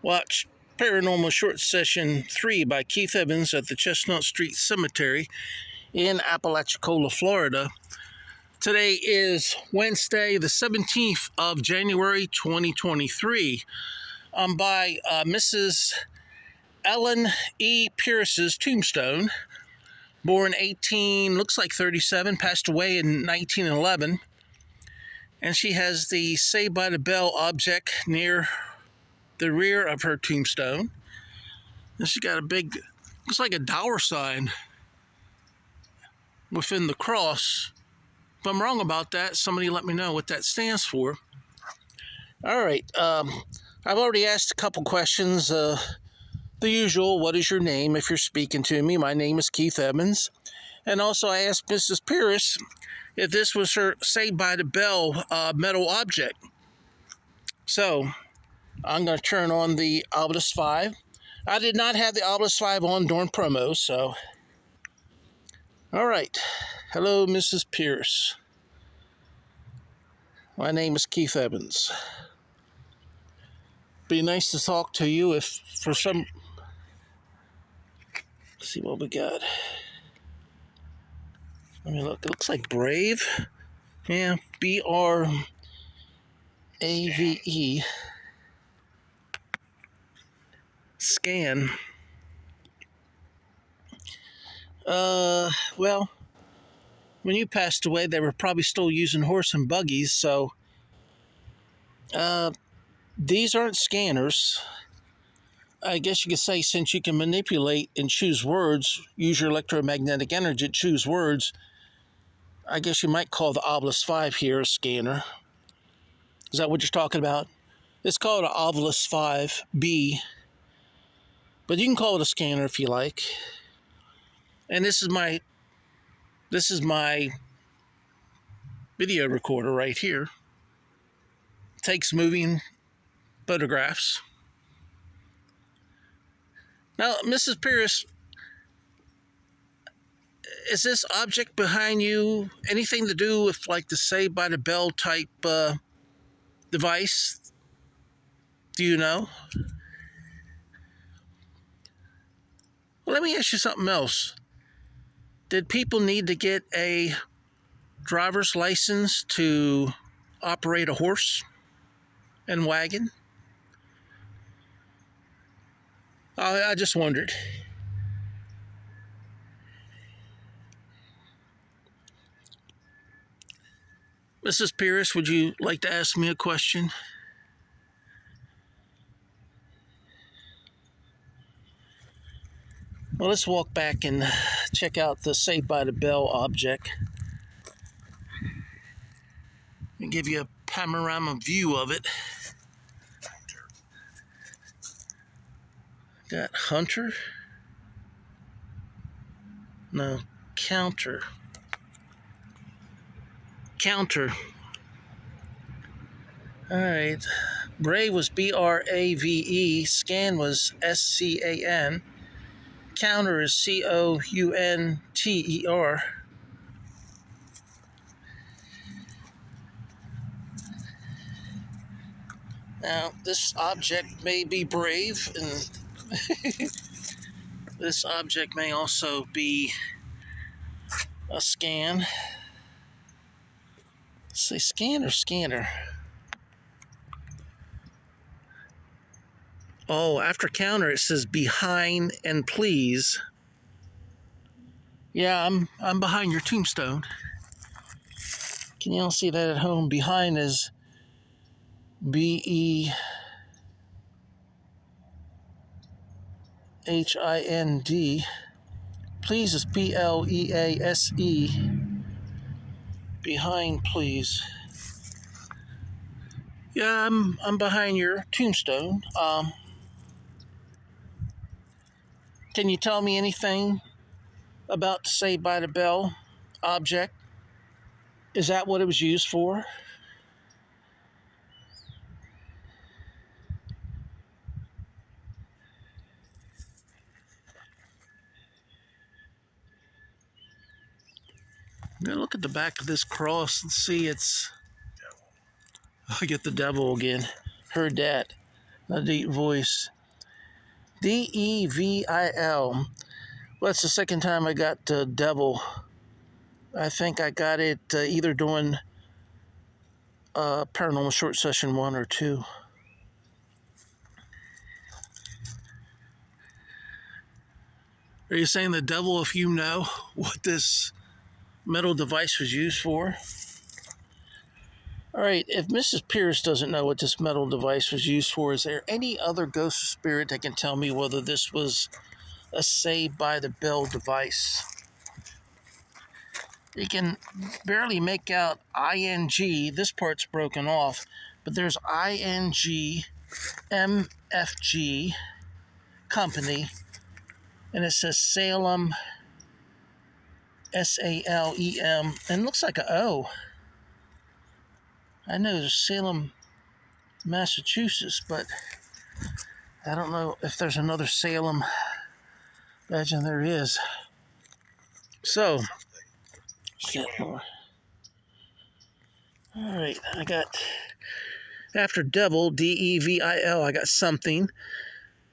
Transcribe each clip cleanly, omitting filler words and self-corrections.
Watch Paranormal Short Session 3 by Keith Evans at the Chestnut Street Cemetery in Apalachicola, Florida. Today is Wednesday, the 17th of January, 2023. I'm by Mrs. Ellen E. Pierce's tombstone, born 37, passed away in 1911. And she has the Saved by the Bell object near the rear of her tombstone. And she got a big, looks like a dollar sign within the cross. If I'm wrong about that, somebody let me know what that stands for. All right, I've already asked a couple questions. The usual, what is your name if you're speaking to me? My name is Keith Evans. And also I asked Mrs. Pierce if this was her Saved by the Bell metal object. So I'm going to turn on the Obelisk 5. I did not have the Obelisk 5 on during promo, so. All right. Hello, Mrs. Pierce. My name is Keith Evans. Be nice to talk to you if for some. Let's see what we got. Let me look. It looks like Brave. Yeah, Brave. Scan. Well, when you passed away, they were probably still using horse and buggies, so these aren't scanners. I guess you could say, since you can manipulate and choose words, use your electromagnetic energy to choose words, I guess you might call the Obelisk 5 here a scanner. Is that what you're talking about? It's called an Obelisk 5B, but you can call it a scanner if you like. And this is my video recorder right here. It takes moving photographs. Now, Mrs. Pierce, is this object behind you anything to do with like the Saved by the Bell type device? Do you know? Well, let me ask you something else. Did people need to get a driver's license to operate a horse and wagon? I just wondered. Mrs. Pierce, would you like to ask me a question? Well, let's walk back and check out the Saved by the Bell object and give you a panorama view of it. Got Hunter? No, Counter. Counter. All right. Brave was Brave. Scan was SCAN. Counter is COUNTER. Now, this object may be Brave, and this object may also be a scan. Say scan or scanner? Oh, after counter it says behind and please. Yeah, I'm behind your tombstone. Can you all see that at home? Behind is BEHIND. Please is PLEASE. Behind, please. Yeah, I'm behind your tombstone. Can you tell me anything about the Saved by the Bell object? Is that what it was used for? I'm gonna look at the back of this cross and see it's. I get the devil again. Heard that. A deep voice. Devil. Well, that's the second time I got devil. I think I got it either doing Paranormal Short Session 1 or 2. Are you saying the devil if you know what this metal device was used for? All right, if Mrs. Pierce doesn't know what this metal device was used for, is there any other ghost or spirit that can tell me whether this was a Saved by the Bell device? You can barely make out ING. This part's broken off, but there's ING, MFG, company, and it says Salem, SALEM, and it looks like an O. I know there's Salem, Massachusetts, but I don't know if there's another Salem. Imagine there is. So, get more. All right, I got, after devil, DEVIL, I got something,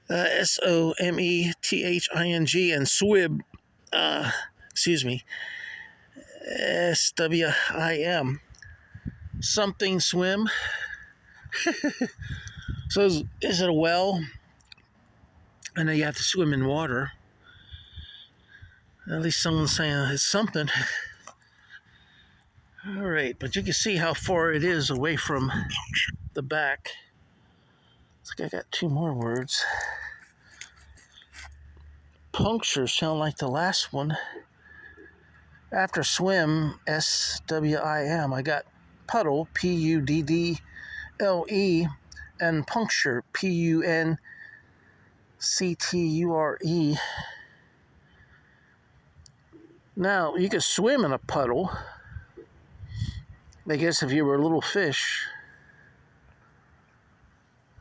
SOMETHING, and SWIB, SWIM, something swim. So is it a well? I know you have to swim in water. At least someone's saying it's something. All right, but you can see how far it is away from the back. Looks like I got 2 more words. Puncture sound like the last one. After swim, SWIM, I got puddle, PUDDLE, and puncture, PUNCTURE. Now, you could swim in a puddle. I guess if you were a little fish.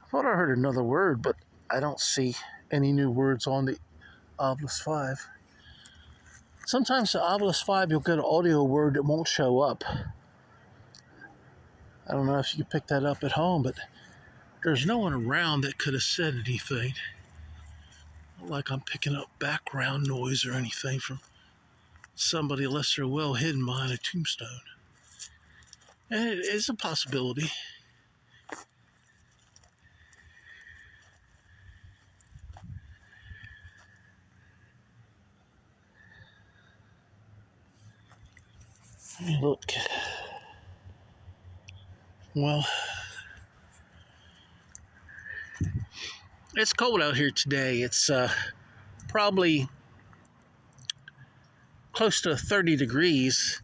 I thought I heard another word, but I don't see any new words on the Obelisk 5. Sometimes the Obelisk 5, you'll get an audio word that won't show up. I don't know if you picked that up at home, but there's no one around that could have said anything. Not like I'm picking up background noise or anything from somebody unless they're well hidden behind a tombstone. And it is a possibility. Look. Well, it's cold out here today. It's probably close to 30 degrees.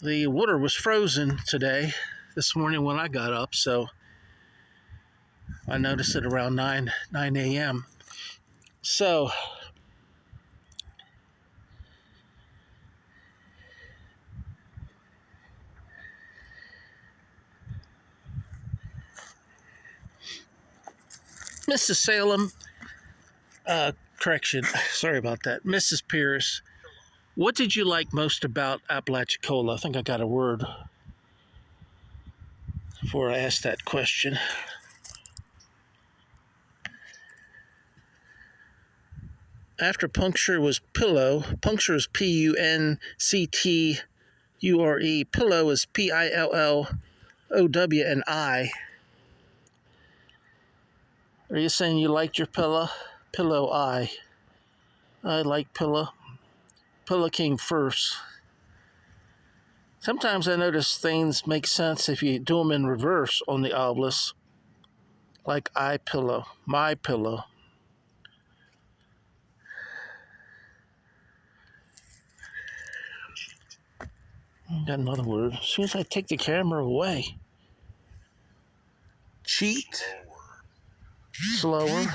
The water was frozen today, this morning when I got up, so I noticed it around 9 a.m. So, Mrs. Salem, correction, sorry about that. Mrs. Pierce, what did you like most about Apalachicola? I think I got a word before I asked that question. After puncture was pillow. Puncture is PUNCTURE. Pillow is PILLOW and I. Are you saying you liked your pillow? Pillow I. I like pillow. Pillow came first. Sometimes I notice things make sense if you do them in reverse on the obelisk. Like I pillow, my pillow. Got another word. As soon as I take the camera away. Cheat. Slower.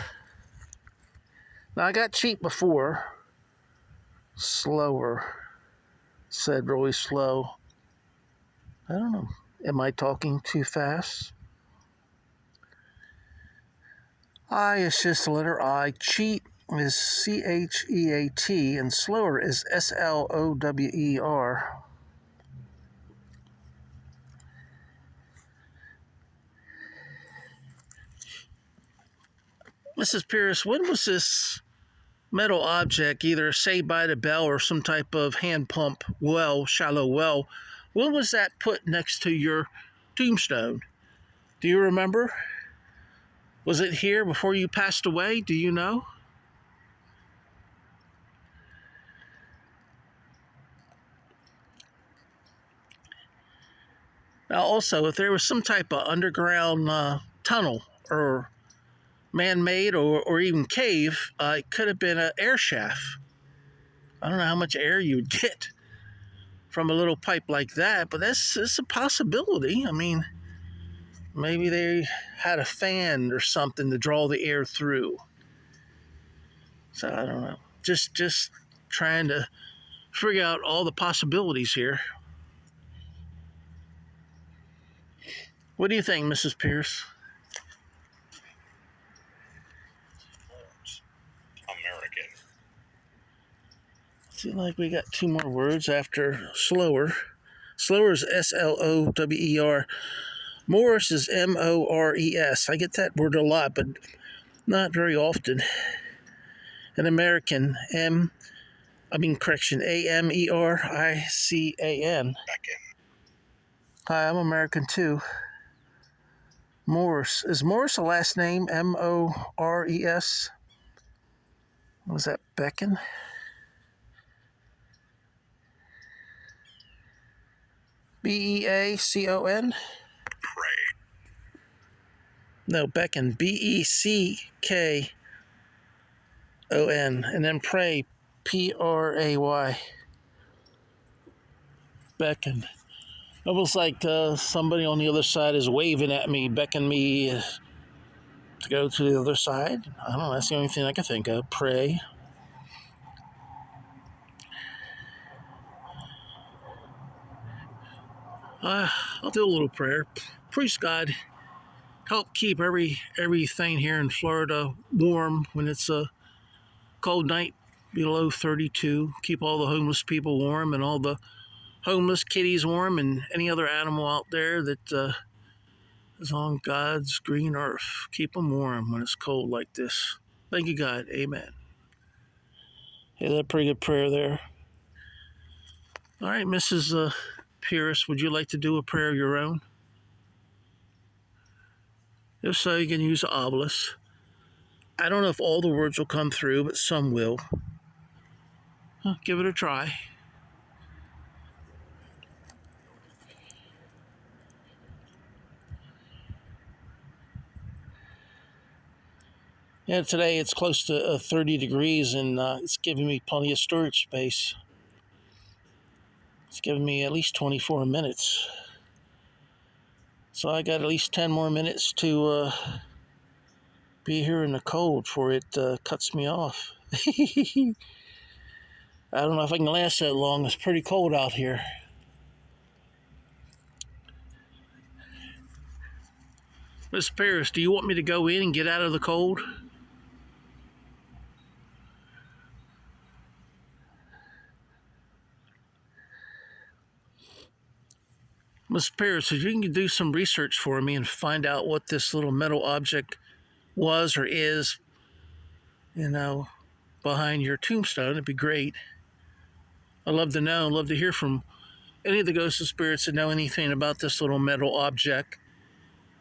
Now I got cheat before. Slower. Said really slow. I don't know. Am I talking too fast? I is just the letter I. Cheat is CHEAT and slower is SLOWER. Mrs. Pierce, when was this metal object, either Saved by the Bell or some type of hand pump well, shallow well, when was that put next to your tombstone? Do you remember? Was it here before you passed away? Do you know? Now, also, if there was some type of underground tunnel or man-made or even cave, it could have been an air shaft. I don't know how much air you would get from a little pipe like that, but it's a possibility. I mean, maybe they had a fan or something to draw the air through. So I don't know. Just trying to figure out all the possibilities here. What do you think, Mrs. Pierce? American. Seems like we got two more words after slower. Slower is Slower. Morris is Mores. I get that word a lot, but not very often. An American, American. Hi, I'm American too. Morris. Is Morris a last name? Mores? Was that Beckon? Beacon? Pray. No, Beckon. Beckon. And then pray. Pray. Beckon. Almost like somebody on the other side is waving at me, beckoning me to go to the other side. I don't know. That's the only thing I can think of. Pray. I'll do a little prayer. Praise God. Help keep everything here in Florida warm when it's a cold night below 32. Keep all the homeless people warm and all the homeless kitties warm and any other animal out there that is on God's green earth. Keep them warm when it's cold like this. Thank you, God. Amen. Hey, that's a pretty good prayer there. All right, Mrs. Pierce, would you like to do a prayer of your own? If so, you can use the obelisk. I don't know if all the words will come through, but some will. Give it a try. Yeah, today it's close to 30 degrees and it's giving me plenty of storage space. It's giving me at least 24 minutes. So I got at least 10 more minutes to be here in the cold before it cuts me off. I don't know if I can last that long. It's pretty cold out here. Miss Paris, do you want me to go in and get out of the cold? Miss Paris, if you can do some research for me and find out what this little metal object was or is, behind your tombstone, it'd be great. I'd love to know. I'd love to hear from any of the ghosts and spirits that know anything about this little metal object.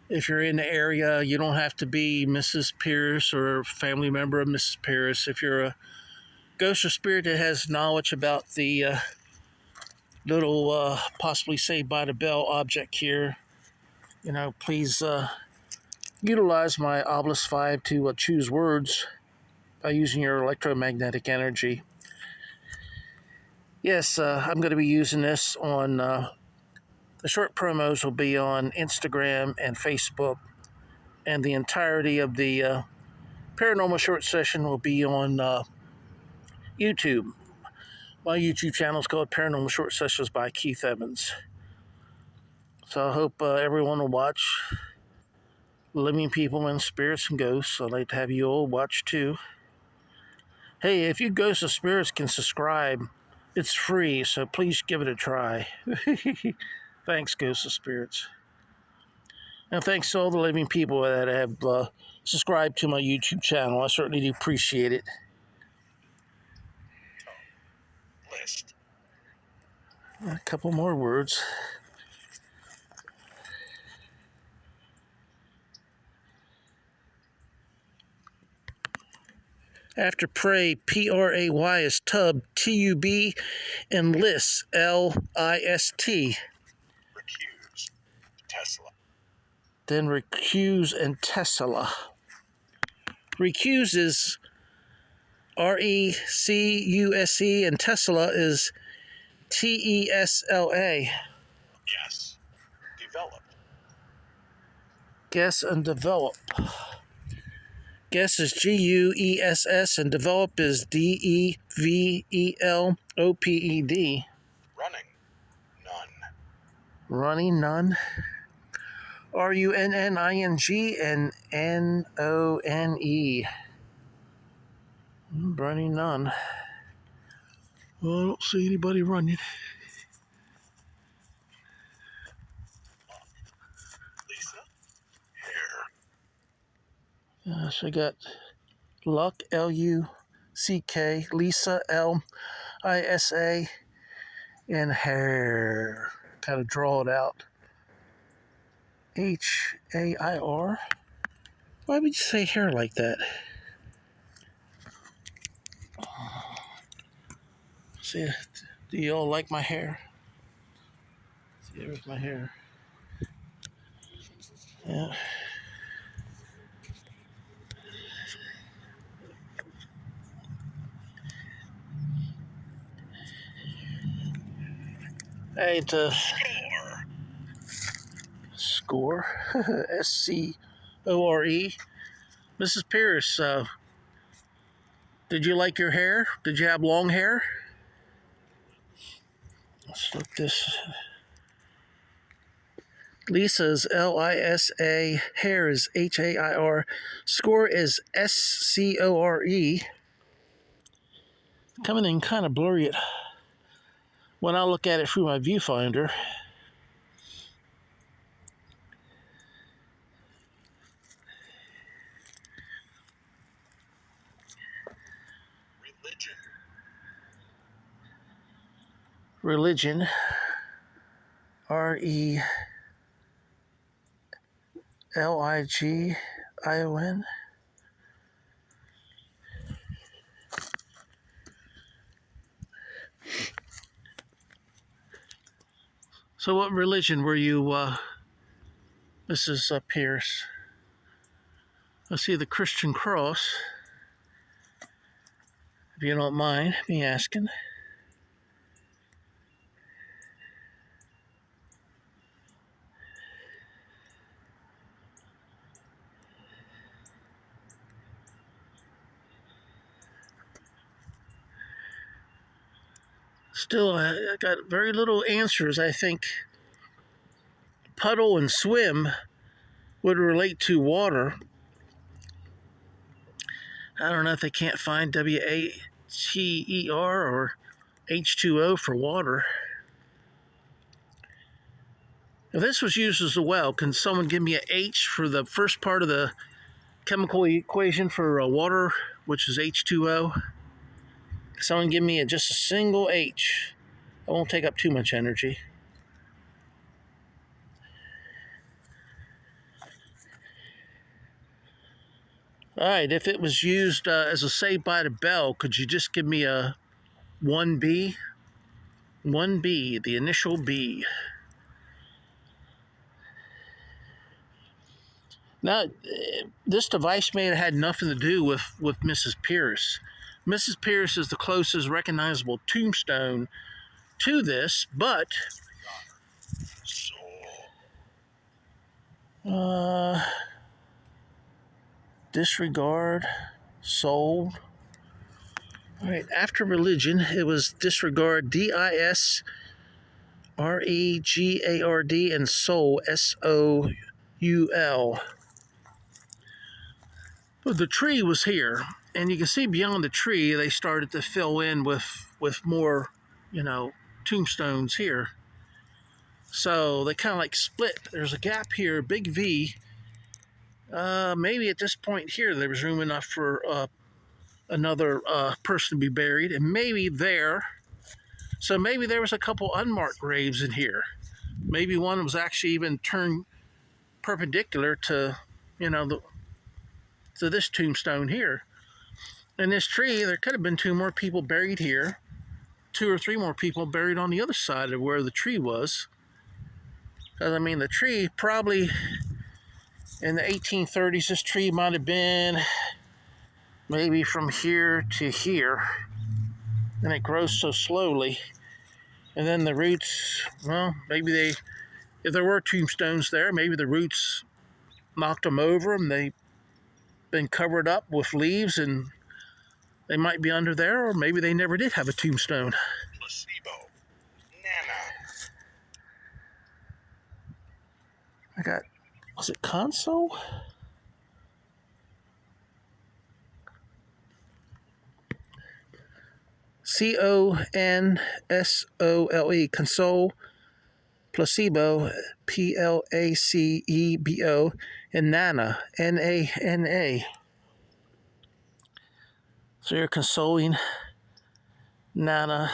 If you're in the area, you don't have to be Mrs. Pierce or a family member of Mrs. Pierce. If you're a ghost or spirit that has knowledge about the little possibly Saved by the Bell object here, please utilize my Obelisk 5 to choose words by using your electromagnetic energy. Yes, I'm going to be using this on the short promos will be on Instagram and Facebook, and the entirety of the paranormal short session will be on YouTube. My YouTube channel is called Paranormal Short Sessions by Keith Evans. So I hope everyone will watch. Living people and spirits and ghosts. I'd like to have you all watch too. Hey, if you ghosts or spirits can subscribe, it's free, so please give it a try. Thanks, ghosts or spirits. And thanks to all the living people that have subscribed to my YouTube channel. I certainly do appreciate it. List. A couple more words. After pray, P-R-A-Y is tub, T-U-B, and list, L-I-S-T. Recuse. Tesla. Then recuse and Tesla. Recuse is R-E-C-U-S-E, and Tesla is T-E-S-L-A. Yes. Develop. Guess and develop. Guess is G-U-E-S-S, and develop is D-E-V-E-L-O-P-E-D. Running. None. Running, none. R-U-N-N-I-N-G and N-O-N-E. Running, none. Well, I don't see anybody running. Lisa. Hair. So I got Luck, L-U-C-K, Lisa, L-I-S-A, and hair. Kind of draw it out. H-A-I-R. Why would you say hair like that? See, do you all like my hair? See, here's my hair. Yeah. Hey, to score, S-C-O-R-E. Mrs. Pierce, did you like your hair? Did you have long hair? Let's look this. Lisa's L-I-S-A, hair is H-A-I-R, score is S-C-O-R-E. Coming in kind of blurry when I look at it through my viewfinder. Religion, R-E-L-I-G-I-O-N. So what religion were you, Mrs. Pierce? I see the Christian cross, if you don't mind me asking. Still, I got very little answers. I think puddle and swim would relate to water. I don't know if they can't find W-A-T-E-R or H2O for water. If this was used as a well, can someone give me an H for the first part of the chemical equation for water, which is H2O? Someone give me just a single H. It won't take up too much energy. All right, if it was used as a Saved by the Bell, could you just give me a 1B? 1B, the initial B. Now, this device may have had nothing to do with Mrs. Pierce. Mrs. Pierce is the closest recognizable tombstone to this, but disregard, sold. All right, after religion, it was disregard, D-I-S-R-E-G-A-R-D, and soul, S-O-U-L. But the tree was here, and you can see beyond the tree, they started to fill in with more, tombstones here. So they kind of like split. There's a gap here, big V. Maybe at this point here there was room enough for another person to be buried, and maybe there. So maybe there was a couple unmarked graves in here. Maybe one was actually even turned perpendicular to, to this tombstone here. In this tree, there could have been two more people buried here, two or three more people buried on the other side of where the tree was. Because, I mean, the tree probably in the 1830s, this tree might have been maybe from here to here. And it grows so slowly. And then the roots, well, maybe if there were tombstones there, maybe the roots knocked them over and they've been covered up with leaves and they might be under there, or maybe they never did have a tombstone. Placebo. Nana. I got, was it console? CONSOLE, console, placebo, PLACEBO, and Nana, NANA. So you're consoling Nana.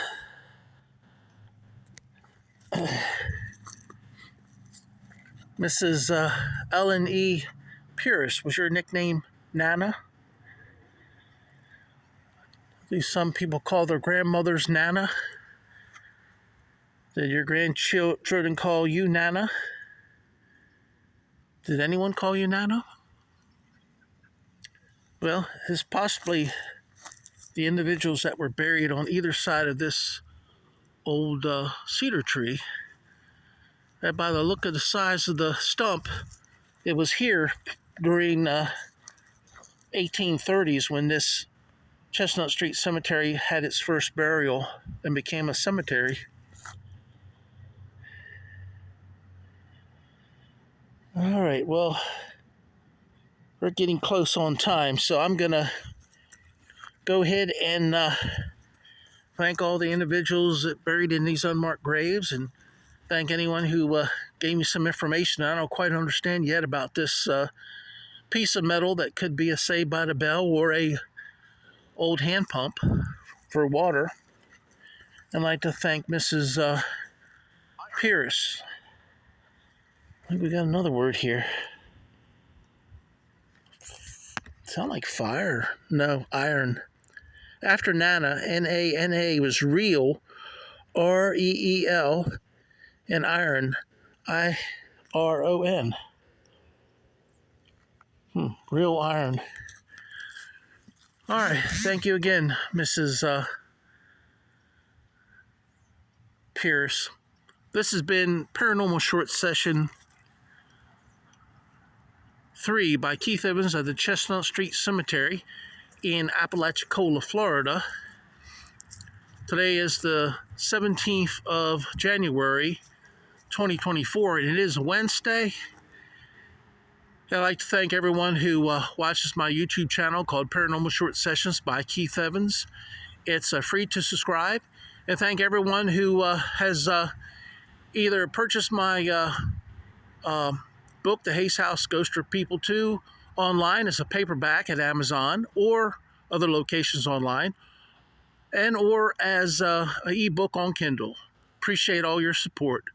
Mrs. Ellen E. Pierce, was your nickname Nana? Do some people call their grandmothers Nana? Did your grandchildren call you Nana? Did anyone call you Nana? Well, it's possibly the individuals that were buried on either side of this old cedar tree. And by the look of the size of the stump, it was here during 1830s when this Chestnut Street Cemetery had its first burial and became a cemetery. All right, well, we're getting close on time, so I'm going to go ahead and thank all the individuals that buried in these unmarked graves, and thank anyone who gave me some information I don't quite understand yet about this piece of metal that could be a Saved by the Bell or a old hand pump for water. I'd like to thank Mrs. Pierce. I think we got another word here. Sound like fire? No, iron. After Nana, Nana was real, REEL, and iron, IRON. Real iron. All right, thank you again, Mrs. Pierce. This has been Paranormal Short Session 3 by Keith Evans at the Chestnut Street Cemetery in Apalachicola, Florida. Today is the 17th of January, 2024, and it is Wednesday. I'd like to thank everyone who watches my YouTube channel called Paranormal Short Sessions by Keith Evans. It's free to subscribe. And thank everyone who has either purchased my book, The Hayes House Ghost of People 2, online as a paperback at Amazon or other locations online, and or as an ebook on Kindle. Appreciate all your support.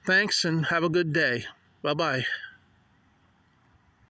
Thanks and have a good day. Bye-bye.